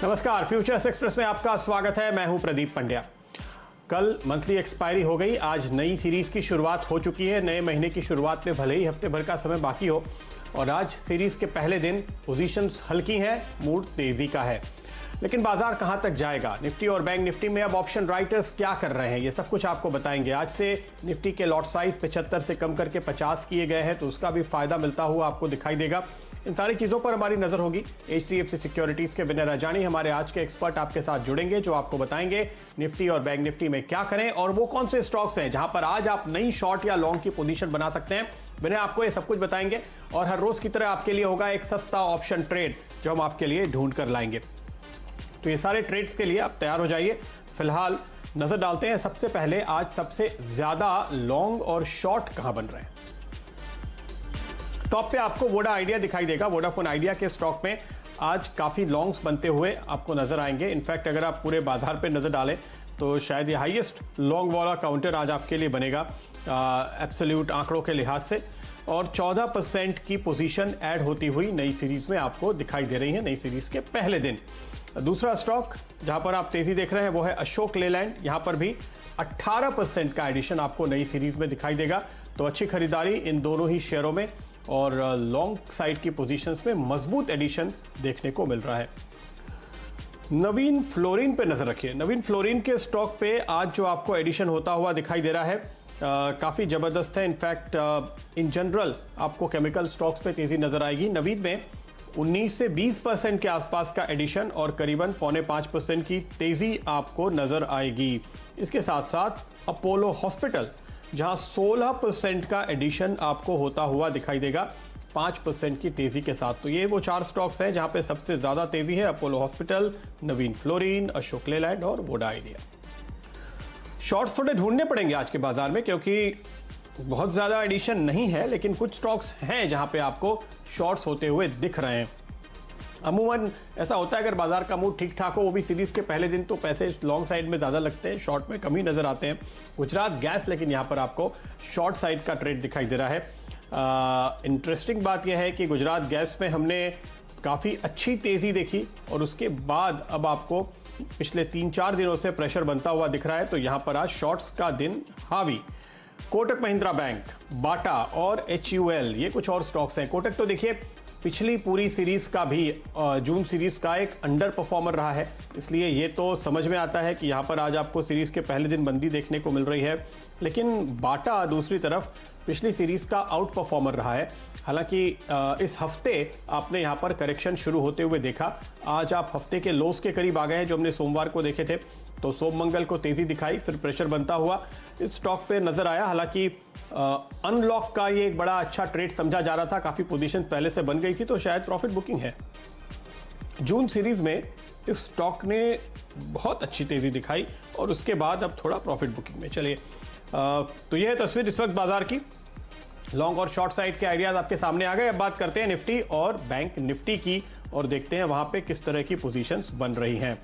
नमस्कार, futures express में आपका स्वागत है। मैं हूं प्रदीप पंड्या। कल मंथली एक्सपायरी हो गई, आज नई सीरीज की शुरुआत हो चुकी है। नए महीने की शुरुआत में भले ही हफ्ते भर का समय बाकी हो और आज सीरीज के पहले दिन पोजीशंस हल्की हैं, मूड तेजी का है। लेकिन बाजार कहां तक जाएगा? निफ्टी और बैंक निफ्टी में अब ऑप्शन राइटर्स क्या कर रहे हैं, ये सब कुछ आपको बताएंगे। आज से निफ्टी के लॉट साइज 75 से कम करके 50 किए गए हैं, तो उसका भी फायदा मिलता हुआ आपको दिखाई देगा। इन सारी चीजों पर हमारी नजर होगी। HDFC सिक्योरिटीज के विनय राजानी हमारे आज के एक्सपर्ट आपके साथ जुड़ेंगे, जो आपको बताएंगे निफ्टी और बैंक निफ्टी में क्या करें और वो कौन से स्टॉक्स हैं जहां पर आज आप नई शॉर्ट या लॉन्ग की पोजीशन बना सकते हैं। विनय आपको ये सब कुछ बताएंगे और हर रोज की तरह आपके लिए होगा एक सस्ता ऑप्शन ट्रेड जो हम आपके लिए ढूंढ कर लाएंगे। तो ये सारे ट्रेड्स के लिए आप तैयार हो जाइए। फिलहाल नजर डालते हैं सबसे पहले आज सबसे ज्यादा लॉन्ग और शॉर्ट कहां बन रहे हैं। टॉप पे आपको वोडा आइडिया दिखाई देगा। वोडाफोन आइडिया के स्टॉक में आज काफी लॉन्ग्स बनते हुए आपको नजर आएंगे। इनफैक्ट अगर आप पूरे बाजार पे नजर डालें तो शायद ये हाईएस्ट लॉन्ग वाला काउंटर आज आपके लिए बनेगा एब्सोल्यूट आंकड़ों के लिहाज से, और 14% की पोजीशन ऐड होती हुई नई सीरीज में आपको दिखाई दे रही है, नई सीरीज के पहले दिन। दूसरा स्टॉक जहां पर आप तेजी देख रहे हैं वो है अशोक लेलैंड। यहां पर भी 18% का एडिशन आपको नई सीरीज में दिखाई देगा। तो अच्छी खरीदारी इन दोनों ही शेयरों में और लॉन्ग साइड की पोजीशंस में मजबूत एडिशन देखने को मिल रहा है। नवीन फ्लोरिन पे नजर रखिए। नवीन फ्लोरिन के स्टॉक पे आज जो आपको एडिशन होता हुआ दिखाई दे रहा है काफी जबरदस्त है। इनफैक्ट इन जनरल आपको केमिकल स्टॉक्स पे तेजी नजर आएगी। नवीन में 19 से 20% के आसपास का एडिशन और करीबन 4.5% की तेजी आपको नजर आएगी। इसके साथ साथ अपोलो हॉस्पिटल जहां 16% का एडिशन आपको होता हुआ दिखाई देगा 5% की तेजी के साथ। तो ये वो चार स्टॉक्स हैं जहां पे सबसे ज्यादा तेजी है। अपोलो हॉस्पिटल, नवीन फ्लोरिन, अशोक लेलैंड और वोडा आइडिया। शॉर्ट्स थोड़े ढूंढने पड़ेंगे आज के बाजार में क्योंकि बहुत ज्यादा एडिशन नहीं है, लेकिन कुछ स्टॉक्स हैं जहां पे आपको शॉर्ट्स होते हुए दिख रहे हैं। अमूमन ऐसा होता है अगर बाजार का मूड ठीक ठाक हो, वो भी सीरीज के पहले दिन, तो पैसे लॉन्ग साइड में ज्यादा लगते हैं, शॉर्ट में कम ही नजर आते हैं। गुजरात गैस लेकिन यहां पर आपको शॉर्ट साइड का ट्रेड दिखाई दे रहा है। इंटरेस्टिंग बात यह है कि गुजरात गैस में हमने काफी अच्छी तेजी देखी और उसके बाद अब आपको पिछले 3-4 दिनों से प्रेशर बनता हुआ दिख रहा है। तो यहां पर आज शॉर्ट्स का दिन हावी। कोटक महिंद्रा बैंक, बाटा और HUL ये कुछ और स्टॉक्स हैं। कोटक तो देखिए पिछली पूरी सीरीज का भी जून सीरीज का एक अंडर परफॉर्मर रहा है, इसलिए ये तो समझ में आता है कि यहां पर आज आपको सीरीज के पहले दिन मंदी देखने को मिल रही है। लेकिन बाटा दूसरी तरफ पिछली सीरीज का आउट परफॉर्मर रहा है। हालांकि इस हफ्ते आपने यहां पर करेक्शन शुरू होते हुए देखा। आज आप हफ्ते के लोस के करीब आ गए हैं जो हमने सोमवार को देखे थे। तो सोम मंगल को तेजी दिखाई, फिर प्रेशर बनता हुआ इस स्टॉक पे नजर आया। हालांकि अनलॉक का ये एक बड़ा अच्छा ट्रेड समझा जा रहा था, काफी पोजीशन पहले से बन गई थी, तो शायद प्रॉफिट बुकिंग है। जून सीरीज में इस स्टॉक ने बहुत अच्छी तेजी दिखाई और उसके बाद अब थोड़ा प्रॉफिट बुकिंग में। चलिए तो यह है तस्वीर इस वक्त बाजार की। लॉन्ग और शॉर्ट साइड के आइडियाज आपके सामने आ गए। अब बात करते हैं निफ्टी और बैंक निफ्टी की और देखते हैं वहां पे किस तरह की पोजीशंस बन रही हैं।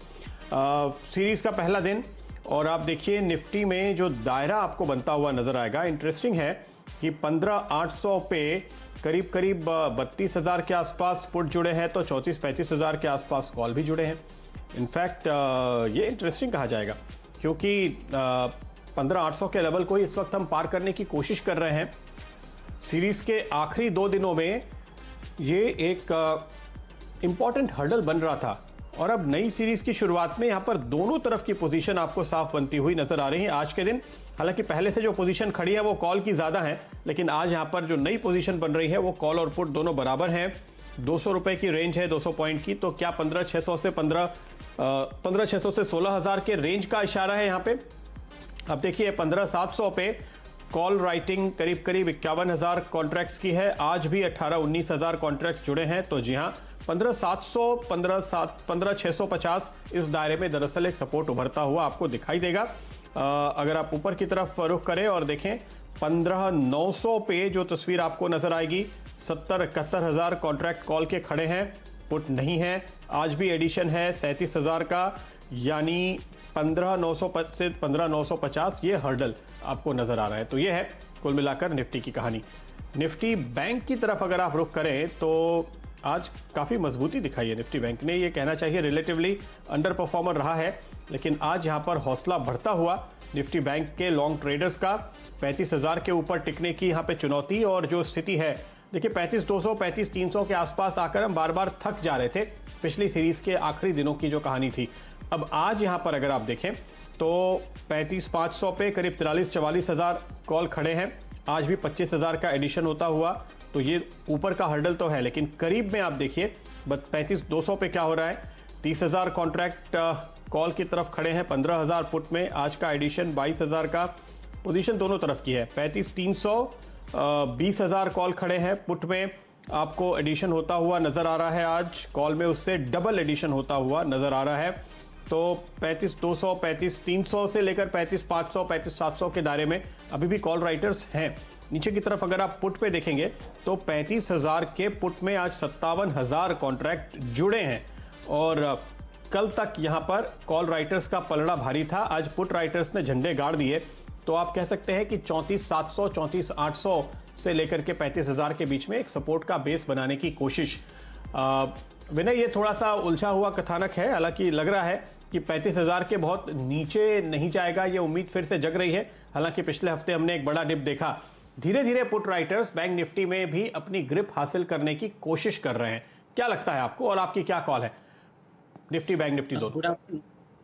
सीरीज का पहला दिन और आप देखिए निफ्टी में जो दायरा आपको बनता हुआ नजर आएगा, इंटरेस्टिंग है कि 15,800 पे करीब करीब 32,000 के आसपास पुट जुड़े हैं, तो 34-35,000 के आसपास कॉल भी जुड़े हैं। इनफैक्ट ये इंटरेस्टिंग कहा जाएगा क्योंकि 15,800 के लेवल को इस वक्त हम पार करने की कोशिश कर रहे हैं। सीरीज के आखिरी 2 दिनों में ये एक इंपॉर्टेंट हर्डल बन रहा था और अब नई सीरीज की शुरुआत में यहां पर दोनों तरफ की पोजीशन आपको साफ बनती हुई नजर आ रही है आज के दिन। हालांकि पहले से जो पोजीशन खड़ी है वो कॉल की ज्यादा है, लेकिन आज यहां पर जो नई पोजीशन बन रही है वो कॉल और पुट दोनों बराबर हैं। 200 रुपए की रेंज है 200 पॉइंट की, तो क्या 15,600 से 16,000 के रेंज का इशारा है यहां पे। अब देखिए 15,700 पे कॉल राइटिंग करीब करीब 51,000 कॉन्ट्रैक्ट्स की है। आज भी 18-19,000 कॉन्ट्रैक्ट्स जुड़े हैं। तो जी हाँ, 15,650 इस दायरे में दरअसल एक सपोर्ट उभरता हुआ आपको दिखाई देगा। अगर आप ऊपर की तरफ रुख करें और देखें 15,900 पे जो तस्वीर आपको नजर आएगी, 70-71,000 कॉन्ट्रैक्ट कॉल के खड़े हैं, पुट नहीं है। आज भी एडिशन है 37,000 का, यानी 15,900 से 15,950 ये हर्डल आपको नजर आ रहा है। तो ये है कुल मिलाकर निफ्टी की कहानी। निफ्टी बैंक की तरफ अगर आप रुख करें तो आज काफ़ी मजबूती दिखाई है निफ्टी बैंक ने, ये कहना चाहिए रिलेटिवली अंडर परफॉर्मर रहा है, लेकिन आज यहाँ पर हौसला बढ़ता हुआ निफ्टी बैंक के लॉन्ग ट्रेडर्स का 35,000 के ऊपर टिकने की यहाँ पे चुनौती और जो स्थिति है, देखिए 35,200 35,300 के आसपास आकर हम बार बार थक जा रहे थे। पिछली सीरीज के आखिरी दिनों की जो कहानी थी, अब आज यहाँ पर अगर आप देखें तो 35,500 पे करीब 43-44,000 कॉल खड़े हैं। आज भी 25,000 का एडिशन होता हुआ, तो ये ऊपर का हर्डल तो है, लेकिन करीब में आप देखिए 35,200 पे क्या हो रहा है। 30,000 कॉन्ट्रैक्ट कॉल की तरफ खड़े हैं, 15,000 पुट में। आज का एडिशन 22,000 का पोजीशन दोनों तरफ की है। 35,300 20,000 कॉल खड़े हैं पुट में, आपको एडिशन होता हुआ नजर आ रहा है। आज कॉल में उससे डबल एडिशन होता हुआ नजर आ रहा है। तो 35,200 35,300 से लेकर 35,500 35,700 के दायरे में अभी भी कॉल राइटर्स हैं। नीचे की तरफ अगर आप पुट पे देखेंगे तो 35,000 के पुट में आज 57,000 कॉन्ट्रैक्ट जुड़े हैं और कल तक यहां पर कॉल राइटर्स का पलड़ा भारी था। आज पुट राइटर्स ने झंडे गाड़ दिए, तो आप कह सकते हैं कि 34,700 34,800 से लेकर के 35,000 के बीच में एक सपोर्ट का बेस बनाने की कोशिश। विनय, ये थोड़ा सा उलझा हुआ कथानक है, हालांकि लग रहा है कि 35,000 के बहुत नीचे नहीं जाएगा, ये उम्मीद फिर से जग रही है। हालांकि पिछले हफ्ते हमने एक बड़ा डिप देखा। धीरे धीरे पुट राइटर्स बैंक निफ्टी में भी अपनी ग्रिप हासिल करने की कोशिश कर रहे हैं। क्या लगता है आपको और आपकी क्या कॉल है निफ्टी बैंक निफ्टी दोनों?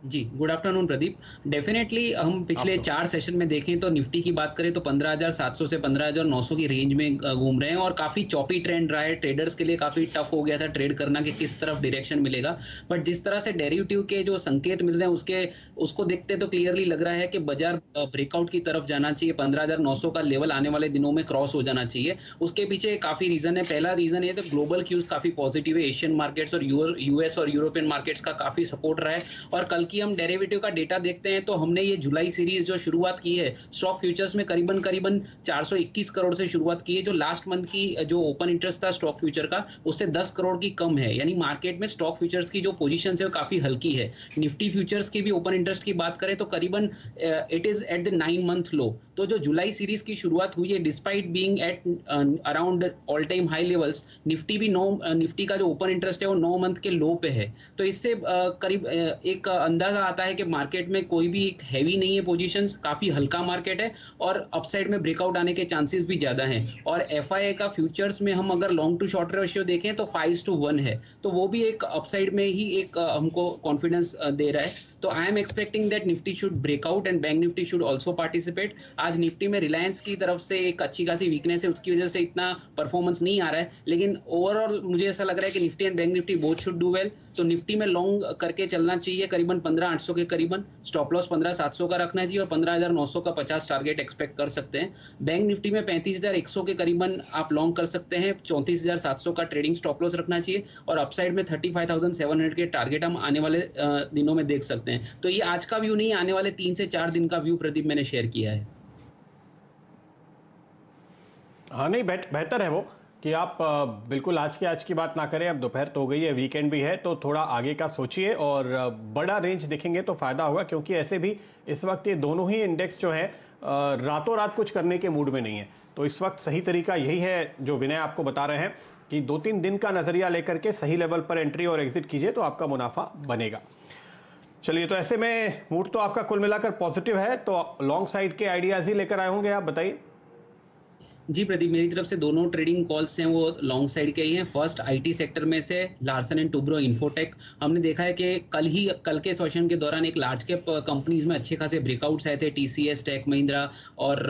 जी, गुड आफ्टरनून प्रदीप। डेफिनेटली हम पिछले 4 सेशन में देखें तो निफ्टी की बात करें तो 15,700 से 15,900 की रेंज में घूम रहे हैं और काफी चॉपी ट्रेंड रहा है। ट्रेडर्स के लिए काफी टफ हो गया था ट्रेड करना कि किस तरफ डायरेक्शन मिलेगा, बट जिस तरह से डेरिवेटिव के जो संकेत मिल रहे हैं उसको देखते तो क्लियरली लग रहा है कि बाजार ब्रेकआउट की तरफ जाना चाहिए। 15,900 का लेवल आने वाले दिनों में क्रॉस हो जाना चाहिए। उसके पीछे काफी रीजन है। पहला रीजन है तो ग्लोबल क्यूज काफी पॉजिटिव है। एशियन मार्केट्स और यूएस और यूरोपियन मार्केट्स का काफी सपोर्ट रहा है। और कल की हम डेरिवेटिव का डेटा देखते हैं तो हमने ये जुलाई सीरीज जो शुरुआत की है स्टॉक फ्यूचर्स में करीबन 421 करोड़ से शुरुआत की है, जो लास्ट मंथ की जो ओपन इंटरेस्ट था स्टॉक फ्यूचर का उससे 10 करोड़ की कम है। यानी मार्केट में स्टॉक फ्यूचर्स की जो पोजीशन है वो काफी हल्की है। निफ्टी फ्यूचर्स की भी ओपन इंटरेस्ट की बात करें तो करीबन it is at the 9 month low. तो जो जुलाई सीरीज की शुरुआत हुई है despite being at around all time high levels, Nifty का जो ओपन इंटरेस्ट है वो 9 मंथ के लो पे है। तो इससे करीब एक अंदाजा आता है कि मार्केट में कोई भी एक हैवी नहीं है पोजीशंस, काफी हल्का मार्केट है और अपसाइड में ब्रेकआउट आने के चांसेस भी ज्यादा हैं। और एफआईआई का फ्यूचर्स में हम अगर लॉन्ग टू शॉर्ट रेशियो देखें तो 5:1 है, तो वो भी एक अपसाइड में ही एक हमको कॉन्फिडेंस दे रहा है। तो I am expecting that Nifty should breakout and bank Nifty should also participate. आज निफ्टी में रिलायंस की तरफ से एक अच्छी खासी वीकनेस है, उसकी वजह से इतना परफॉर्मेंस नहीं आ रहा है, लेकिन ओवरऑल मुझे ऐसा लग रहा है कि Nifty and bank Nifty both should do well. तो निफ्टी में लॉन्ग करके चलना चाहिए करीबन 15,800 के करीबन, स्टॉप लॉस 15,700 का रखना चाहिए और 15,900 का 50 टारगेट एक्सपेक्ट कर सकते हैं। बैंक निफ्टी में 35,100 के करीबन आप लॉन्ग कर सकते हैं, 34,700 का ट्रेडिंग स्टॉप लॉस रखना चाहिए और अपसाइड में 35,700 के टारगेट हम आने वाले दिनों में देख सकते हैं। तो ये आज का व्यू नहीं, आने वाले 3 से 4 दिन का व्यू प्रदीप मैंने शेयर किया है। हाँ, नहीं बेहतर है वो कि आप बिल्कुल आज की बात ना करें। अब दोपहर तो हो गई है, वीकेंड भी है, तो थोड़ा आगे का सोचिए और बड़ा रेंज देखेंगे तो फायदा होगा, क्योंकि ऐसे भी इस वक्त ये दोनों ही इंडेक्स जो है रातों रात कुछ करने के मूड में नहीं है। तो इस वक्त सही तरीका यही है जो विनय आपको बता रहे हैं कि 2-3 दिन का नजरिया लेकर के सही लेवल पर एंट्री और एग्जिट कीजिए तो आपका मुनाफा बनेगा। चलिए, तो ऐसे में मूड तो आपका कुल मिलाकर पॉजिटिव है, तो लॉन्ग साइड के आइडियाज ही लेकर आए होंगे, आप बताइए। जी प्रदीप, मेरी तरफ से दोनों ट्रेडिंग कॉल्स हैं वो लॉन्ग साइड के ही हैं। फर्स्ट आईटी सेक्टर में से लार्सन एंड टुब्रो इन्फोटेक। हमने देखा है कि कल के सेशन के दौरान एक लार्ज कैप कंपनीज में अच्छे खासे ब्रेकआउट्स आए थे। टीसीएस, टेक महिंद्रा और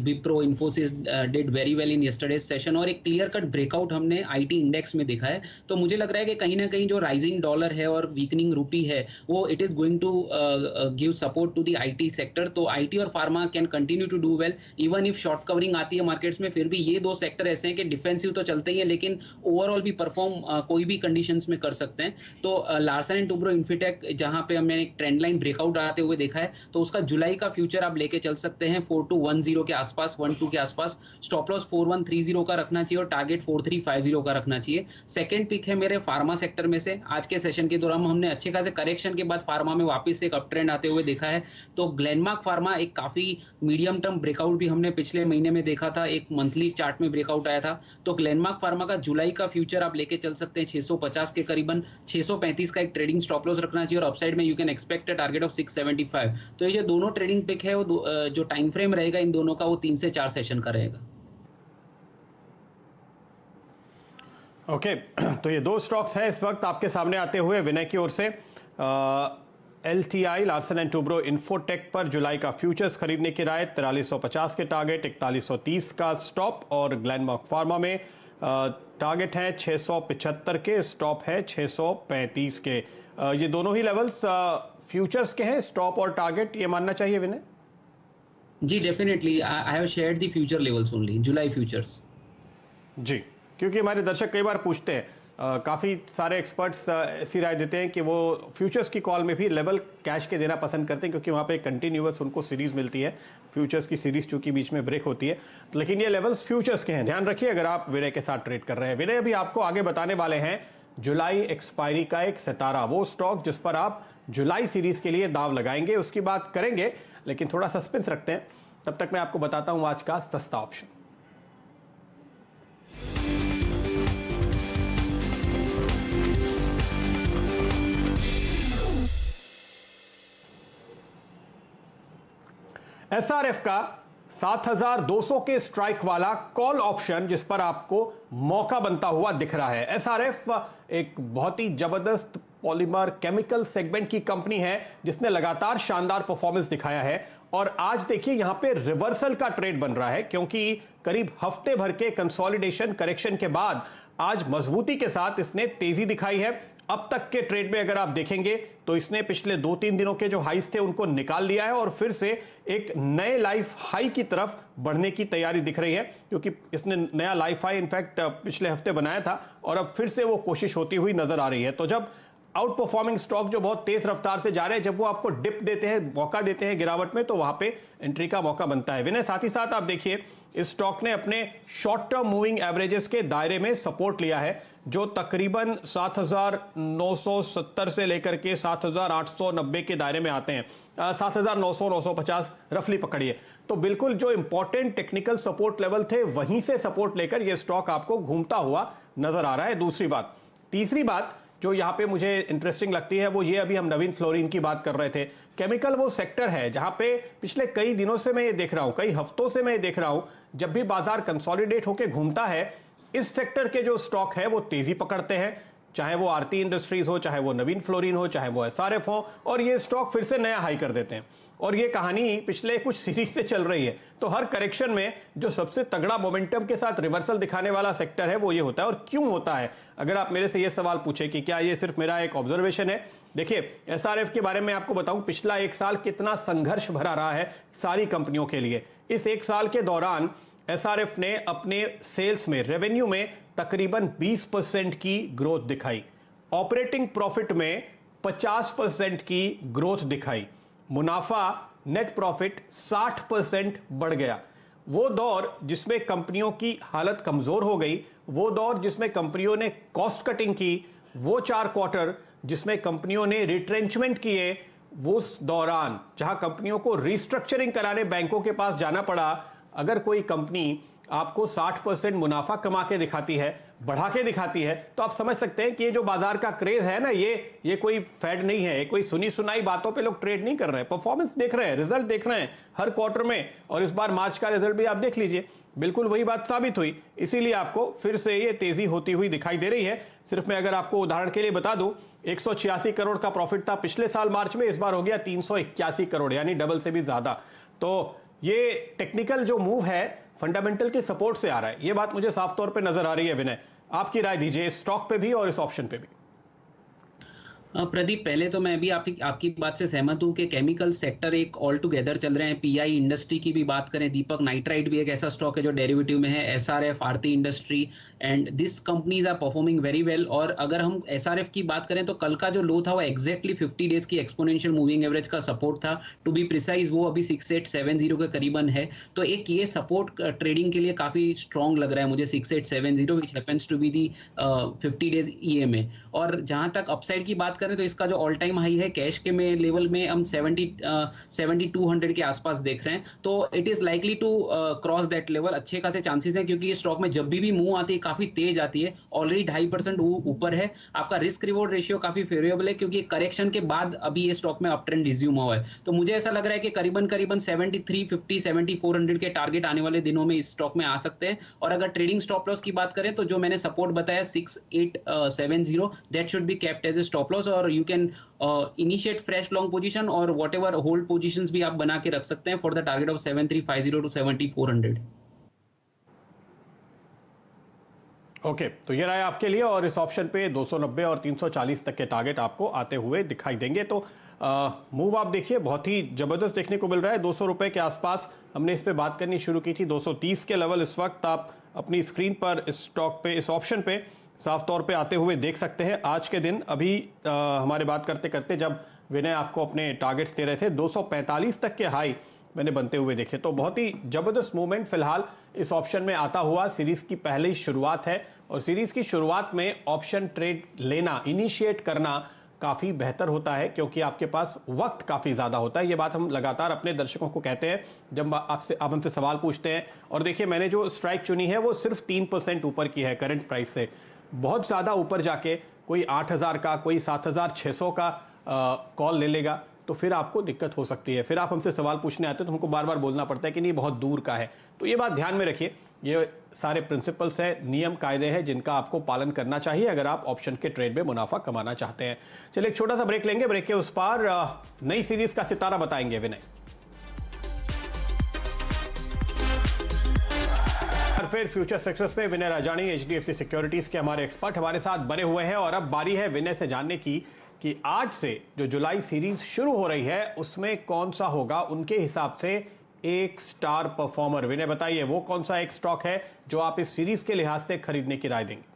Wipro, Infosys did very well in yesterday's session और एक क्लियर कट ब्रेकआउट हमने आईटी इंडेक्स में देखा है। तो मुझे लग रहा है कि कहीं ना कहीं जो राइजिंग डॉलर है और वीकनिंग रूपी है वो it is going to give support to the IT sector. तो आईटी और pharma can continue to do well even if short covering आती है मार्केट्स में। फिर भी ये दो सेक्टर ऐसे हैं कि डिफेंसिव तो चलते ही हैं लेकिन ओवरऑल भी परफॉर्म कोई भी कंडीशंस में कर सकते हैं। तो लार्सन एंड टुब्रो इन्फोटेक जहां पे हमने एक ट्रेंड लाइन ब्रेकआउट आते हुए देखा है, तो उसका जुलाई का फ्यूचर आप लेके चल सकते हैं 4210 के आसपास, 12 के आसपास। स्टॉप लॉस 4130 का रखना चाहिए और टारगेट 4350 का रखना चाहिए। सेकंड पिक है मेरे फार्मा सेक्टर में से। आज के सेशन के दौरान हमने अच्छे खासे करेक्शन के बाद फार्मा में वापस एक अप ट्रेंड आते हुए देखा है। तो ग्लेनमार्क फार्मा एक काफी मीडियम टर्म ब्रेकआउट भी हमने पिछले महीने में देखा था। एक मंथली चार्ट में ब्रेकआउट आया था। तो ग्लेनमार्क फार्मा का जुलाई का फ्यूचर आप लेके चल सकते हैं 650 के करीबन, 635 का एक ट्रेडिंग स्टॉप लॉस रखना चाहिए, और अपसाइड में you can expect a target of 675। तो ये जो दोनों ट्रेडिंग पिक है वो जो टाइम फ्रेम रहेगा इन दोनों का वो 3 से 4 सेशन का रहेगा। ओके तो ये दो स्टॉक्स हैं इस वक्त आपके सामने आते हुए विनय की ओर से। LTI Larsen and Toubro infotech पर जुलाई का फ्यूचर्स खरीदने की राय, 4350 के टारगेट, 4130 का स्टॉप, और ग्लेनमार्क फार्मा में टारगेट है 675 के, स्टॉप है 635 के। ये दोनों ही लेवल्स फ्यूचर्स के हैं, स्टॉप और टारगेट, ये मानना चाहिए विनय? जी definitely, I have shared the future levels only, July futures. जी, क्योंकि हमारे दर्शक कई बार पूछते हैं, काफ़ी सारे एक्सपर्ट्स ऐसी राय देते हैं कि वो फ्यूचर्स की कॉल में भी लेवल कैश के देना पसंद करते हैं, क्योंकि वहाँ पे कंटिन्यूअस उनको सीरीज मिलती है, फ्यूचर्स की सीरीज चूंकि बीच में ब्रेक होती है। लेकिन ये लेवल्स फ्यूचर्स के हैं, ध्यान रखिए अगर आप विनय के साथ ट्रेड कर रहे हैं। विनय अभी आपको आगे बताने वाले हैं जुलाई एक्सपायरी का एक सितारा, वो स्टॉक जिस पर आप जुलाई सीरीज के लिए दांव लगाएंगे, उसकी बात करेंगे, लेकिन थोड़ा सस्पेंस रखते हैं। तब तक मैं आपको बताता हूं आज का सस्ता ऑप्शन। SRF का 7200 के स्ट्राइक वाला कॉल ऑप्शन जिस पर आपको मौका बनता हुआ दिख रहा है। SRF एक बहुत ही जबरदस्त पॉलीमर केमिकल सेगमेंट की कंपनी है जिसने लगातार शानदार परफॉर्मेंस दिखाया है, और आज देखिए यहां पे रिवर्सल का ट्रेड बन रहा है, क्योंकि करीब हफ्ते भर के कंसोलिडेशन करेक्शन के बाद आज मजबूती के साथ इसने तेजी दिखाई है। अब तक के ट्रेड में अगर आप देखेंगे तो इसने पिछले 2-3 दिनों के जो हाईस थे उनको निकाल लिया है और फिर से एक नए लाइफ हाई की तरफ बढ़ने की तैयारी दिख रही है, क्योंकि इसने नया लाइफ हाई इनफैक्ट पिछले हफ्ते बनाया था और अब फिर से वो कोशिश होती हुई नजर आ रही है। तो जब आउट परफॉर्मिंग स्टॉक जो बहुत तेज रफ्तार से जा रहे हैं, जब वो आपको डिप देते हैं, मौका देते हैं गिरावट में, तो वहां पे एंट्री का मौका बनता है। विनय, साथ ही साथ आप देखिए इस स्टॉक ने अपने शॉर्ट टर्म मूविंग एवरेजेस के दायरे में सपोर्ट लिया है, जो तकरीबन 7970 से लेकर के 7890 के दायरे में आते हैं, 7900-950 रफली पकड़िए। तो बिल्कुल जो इंपॉर्टेंट टेक्निकल सपोर्ट लेवल थे वहीं से सपोर्ट लेकर यह स्टॉक आपको घूमता हुआ नजर आ रहा है। दूसरी बात, तीसरी बात जो यहां पे मुझे इंटरेस्टिंग लगती है वो ये, अभी हम नवीन फ्लोरीन की बात कर रहे थे, केमिकल वो सेक्टर है जहां पे पिछले कई दिनों से मैं ये देख रहा हूं, कई हफ्तों से मैं ये देख रहा हूं, जब भी बाजार कंसोलिडेट होकर घूमता है, इस सेक्टर के जो स्टॉक है वो तेजी पकड़ते हैं, चाहे वो आरती इंडस्ट्रीज हो, चाहे वो नवीन फ्लोरीन हो, चाहे वो SRF हो, और ये स्टॉक फिर से नया हाई कर देते हैं। और ये कहानी पिछले कुछ सीरीज से चल रही है। तो हर करेक्शन में जो सबसे तगड़ा मोमेंटम के साथ रिवर्सल दिखाने वाला सेक्टर है वो ये होता है। और क्यों होता है, अगर आप मेरे से ये सवाल पूछे कि क्या ये सिर्फ मेरा एक ऑब्जर्वेशन है, देखिए SRF के बारे में आपको बताऊं, पिछला एक साल कितना संघर्ष भरा रहा है सारी कंपनियों के लिए। इस एक साल के दौरान SRF ने अपने सेल्स में, रेवेन्यू में तकरीबन 20% की ग्रोथ दिखाई, ऑपरेटिंग प्रॉफिट में 50% की ग्रोथ दिखाई, मुनाफा नेट प्रॉफिट 60% बढ़ गया। वो दौर जिसमें कंपनियों की हालत कमजोर हो गई, वो दौर जिसमें कंपनियों ने कॉस्ट कटिंग की, वो 4 क्वार्टर जिसमें कंपनियों ने रिट्रेंचमेंट किए, वो उस दौरान जहां कंपनियों को रिस्ट्रक्चरिंग कराने बैंकों के पास जाना पड़ा, अगर कोई कंपनी आपको 60% मुनाफा कमा के दिखाती है, बढ़ा के दिखाती है, तो आप समझ सकते हैं कि ये जो बाजार का क्रेज है ना, ये कोई फैड नहीं है, ये कोई सुनी सुनाई बातों पे लोग ट्रेड नहीं कर रहे हैं, परफॉर्मेंस देख रहे हैं, रिजल्ट देख रहे हैं हर क्वार्टर में। और इस बार मार्च का रिजल्ट भी आप देख लीजिए, बिल्कुल वही बात साबित हुई। इसीलिए आपको फिर से ये तेजी होती हुई दिखाई दे रही है। सिर्फ मैं अगर आपको उदाहरण के लिए बता दूं, 186 करोड़ का प्रॉफिट था पिछले साल मार्च में, इस बार हो गया 381 करोड़, यानी डबल से भी ज्यादा। तो ये टेक्निकल जो मूव है फंडामेंटल के सपोर्ट से आ रहा है, ये बात मुझे साफ तौर पे नजर आ रही है। विनय, आपकी राय दीजिए इस स्टॉक पे भी और इस ऑप्शन पे भी। प्रदीप, पहले तो मैं भी आपकी बात से सहमत हूं कि केमिकल सेक्टर एक ऑल टुगेदर चल रहे हैं। पीआई इंडस्ट्री की भी बात करें, दीपक नाइट्राइट भी एक ऐसा स्टॉक है जो डेरिवेटिव में है, SRF, Aarti industry, and this companies are performing very well. और अगर हम SRF की बात करें तो कल का जो लो था वो एग्जैक्टली 50 डेज की एक्सपोनेंशियल मूविंग एवरेज का सपोर्ट था। टू बी प्रिसाइज वो अभी 6870 के करीबन है। तो एक ये सपोर्ट ट्रेडिंग के लिए काफी स्ट्रॉन्ग लग रहा है मुझे, 6870 which happens to be the 50 days EMA। और जहां तक अपसाइड की बात करें तो इसका जो ऑल टाइम हाई है कैश के में लेवल में हम 7200 के आसपास देख रहे हैं, तो it is likely to cross that level. अच्छे खासे चांसेस हैं क्योंकि ये स्टॉक में जब भी मूव आती है काफी तेज आती है, ऑलरेडी 2.5% ऊपर है। आपका रिस्क रिवॉर्ड रेशियो काफी फेवरेबल है क्योंकि करेक्शन के बाद अभी ये स्टॉक में अप ट्रेंड रिज्यूम हुआ है। तो मुझे ऐसा लग रहा है कि करीबन 7350 7400 के टारगेट आने वाले दिनों में इस स्टॉक में आ सकते हैं। और अगर ट्रेडिंग स्टॉप लॉस की बात करें तो जो मैंने सपोर्ट बताया 6870, that should be kept as a stop loss, और you can initiate fresh long position और व्हाटएवर होल्ड पोजीशंस भी आप बना के रख सकते हैं for the target of 7350 to 7400। Okay, तो ये रहा आपके लिए, और इस ऑप्शन पे 290 और 340 तक के टारगेट आपको आते हुए दिखाई देंगे। तो मूव आप देखिए बहुत ही जबरदस्त देखने को मिल रहा है। 200 रुपए के आसपास हमने इस पे बात करनी शुरू की थी, 230 के लेवल इस वक्त आप अपनी स्क्रीन पर इस स्टॉक पे, इस ऑप्शन पे साफ तौर पे आते हुए देख सकते हैं। आज के दिन अभी हमारे बात करते करते जब विनय आपको अपने टारगेट्स दे रहे थे, 245 तक के हाई मैंने बनते हुए देखे। तो बहुत ही जबरदस्त मूवमेंट फिलहाल इस ऑप्शन में आता हुआ सीरीज की पहली शुरुआत है, और सीरीज की शुरुआत में ऑप्शन ट्रेड लेना, इनिशिएट करना काफी बेहतर होता है क्योंकि आपके पास वक्त काफी ज्यादा होता है। ये बात हम लगातार अपने दर्शकों को कहते हैं जब आप हमसे सवाल पूछते हैं। और देखिए मैंने जो स्ट्राइक चुनी है वो सिर्फ 3% ऊपर की है करंट प्राइस से। बहुत ज्यादा ऊपर जाके कोई 8000 का, कोई 7600 का कॉल ले लेगा तो फिर आपको दिक्कत हो सकती है। फिर आप हमसे सवाल पूछने आते हैं तो हमको बार बार बोलना पड़ता है कि नहीं बहुत दूर का है। तो ये बात ध्यान में रखिए, ये सारे प्रिंसिपल्स हैं, नियम कायदे हैं जिनका आपको पालन करना चाहिए अगर आप ऑप्शन के ट्रेड में मुनाफा कमाना चाहते हैं। चलिए एक छोटा सा ब्रेक लेंगे, ब्रेक के उस पार नई सीरीज का सितारा बताएंगे विनय। फिर फ्यूचर सेक्टर्स पे विनय राजानी HDFC सिक्योरिटीज के हमारे एक्सपर्ट हमारे साथ बने हुए हैं, और अब बारी है विनय से जानने की कि आज से जो जुलाई सीरीज शुरू हो रही है उसमें कौन सा होगा उनके हिसाब से एक स्टार परफॉर्मर। विनय बताइए वो कौन सा एक स्टॉक है जो आप इस सीरीज के लिहाज से खरीदने की राय देंगे।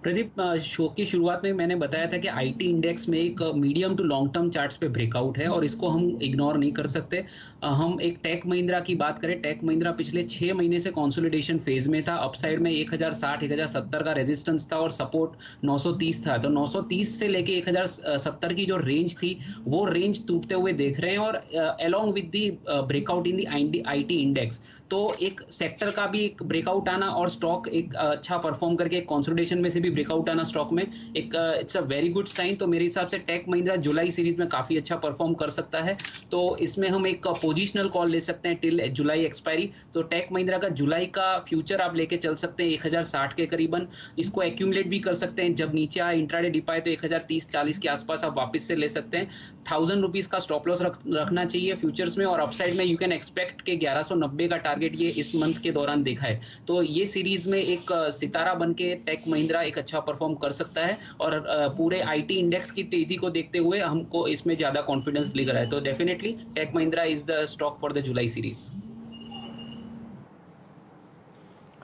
प्रदीप, शो की शुरुआत में मैंने बताया था कि आईटी इंडेक्स में एक medium to long term charts पे ब्रेकआउट है और इसको हम इग्नोर नहीं कर सकते। हम एक टेक महिंद्रा की बात करें, टेक महिंद्रा पिछले 6 महीने से कंसोलिडेशन फेज में था। अपसाइड में 1060 1070 का रेजिस्टेंस था और सपोर्ट 930 था। तो 930 से लेके 1070 की जो रेंज थी वो रेंज टूटते हुए देख रहे हैं, और along with the breakout in the IT index, तो एक सेक्टर का भी एक ब्रेकआउट आना और स्टॉक एक अच्छा परफॉर्म करके कंसोलिडेशन में से भी ब्रेकआउट आना स्टॉक में एक it's a very good sign. तो मेरे हिसाब से टेक महिंद्रा जुलाई सीरीज में काफी अच्छा परफॉर्म कर सकता है। तो इसमें हम एक पोजिशनल कॉल ले सकते हैं टिल जुलाई एक्सपायरी। तो टेक महिंद्रा का जुलाई का फ्यूचर आप लेके चल सकते हैं 1060 के करीबन। इसको एक्यूमुलेट भी कर सकते हैं, जब नीचे आए इंट्राडे डिप आए तो 1030-40 के आसपास आप वापस से ले सकते हैं। 1000 रुपीज का स्टॉप लॉस रखना चाहिए फ्यूचर्स में, और अपसाइड में यू कैन एक्सपेक्ट के 1190 का टारगेट ये इस मंथ के दौरान देखा है। तो ये सीरीज में एक सितारा बन के टेक महिंद्रा एक अच्छा परफॉर्म कर सकता है, और पूरे आईटी इंडेक्स की तेजी को देखते हुए हमको इसमें ज्यादा कॉन्फिडेंस दिख रहा है। तो definitely Tech Mahindra is the stock for the July series.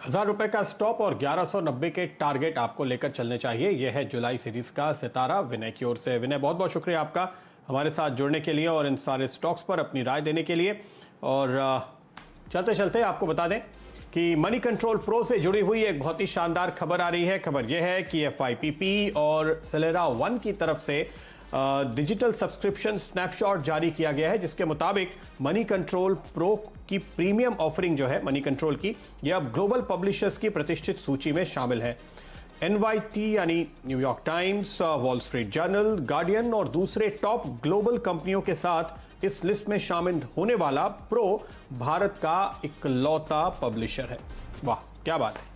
1000 रुपए का स्टॉप और 1190 के टारगेट आपको लेकर चलने चाहिए। यह है जुलाई सीरीज का सितारा विनय की ओर से। विनय बहुत बहुत शुक्रिया आपका हमारे साथ जुड़ने के लिए और इन सारे स्टॉक्स पर अपनी राय देने के लिए। और चलते चलते आपको बता दें कि मनी कंट्रोल प्रो से जुड़ी हुई एक बहुत ही शानदार खबर आ रही है। खबर यह है कि FIPP और सेलेरा वन की तरफ से डिजिटल सब्सक्रिप्शन स्नैपशॉट जारी किया गया है, जिसके मुताबिक मनी कंट्रोल प्रो की प्रीमियम ऑफरिंग जो है मनी कंट्रोल की, यह अब ग्लोबल पब्लिशर्स की प्रतिष्ठित सूची में शामिल है। NYT यानी New York times, wall street journal, guardian और दूसरे टॉप ग्लोबल कंपनियों के साथ इस लिस्ट में शामिल होने वाला प्रो भारत का इकलौता पब्लिशर है। वाह क्या बात है।